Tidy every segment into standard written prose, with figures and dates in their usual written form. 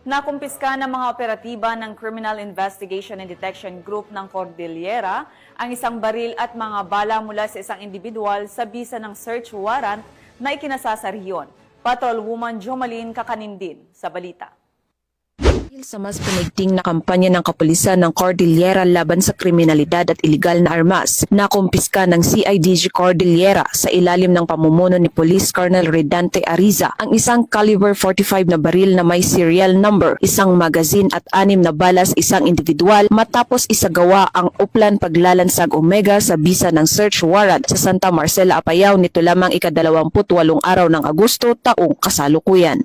Nakumpiska ng mga operatiba ng Criminal Investigation and Detection Group ng Cordillera ang isang baril at mga bala mula sa isang individual sa bisa ng search warrant na ikinasa sa rehiyon. Patrolwoman Jomalyn Kakanindin sa balita. Sa mas pinigting na kampanya ng kapulisan ng Cordillera laban sa kriminalidad at iligal na armas, nakumpiska ng CIDG Cordillera sa ilalim ng pamumuno ni Police Colonel Redante Ariza ang isang caliber 45 na baril na may serial number, isang magazine at 6 na balas isang individual matapos isagawa ang uplan paglalansag Omega sa bisa ng search warrant sa Santa Marcela, Apayao nito lamang ika-28 araw ng Agosto taong kasalukuyan.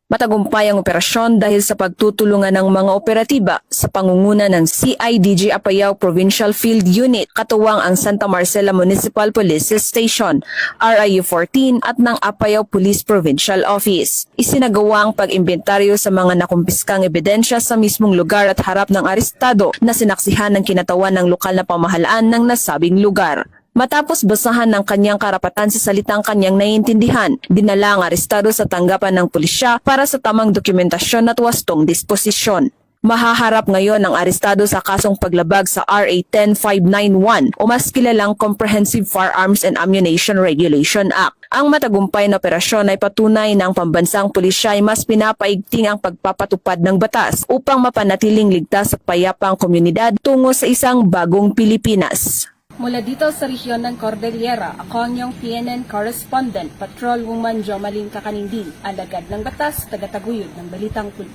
Matagumpay ang operasyon dahil sa pagtutulungan ng mga operatiba sa pangunguna ng CIDG Apayao Provincial Field Unit, katuwang ang Santa Marcela Municipal Police Station, RIU-14 at ng Apayao Police Provincial Office. Isinagawa ang pag-imbentaryo sa mga nakumpiskang ebidensya sa mismong lugar at harap ng arestado na sinaksihan ng kinatawan ng lokal na pamahalaan ng nasabing lugar. Matapos basahan ng kanyang karapatan sa salitang kanyang naiintindihan, dinala ang arestado sa tanggapan ng pulisya para sa tamang dokumentasyon at wastong disposisyon. Mahaharap ngayon ang arestado sa kasong paglabag sa RA 10591 o mas kilalang Comprehensive Firearms and Ammunition Regulation Act. Ang matagumpay na operasyon ay patunay na ang pambansang pulisya ay mas pinapaigting ang pagpapatupad ng batas upang mapanatiling ligtas at payapang komunidad tungo sa isang bagong Pilipinas. Mula dito sa rehiyon ng Cordillera, ako ang iyong PNN correspondent, Patrolwoman Jomalyn Kakanindin, alagad ng batas, tagataguyod ng Balitang Pulis.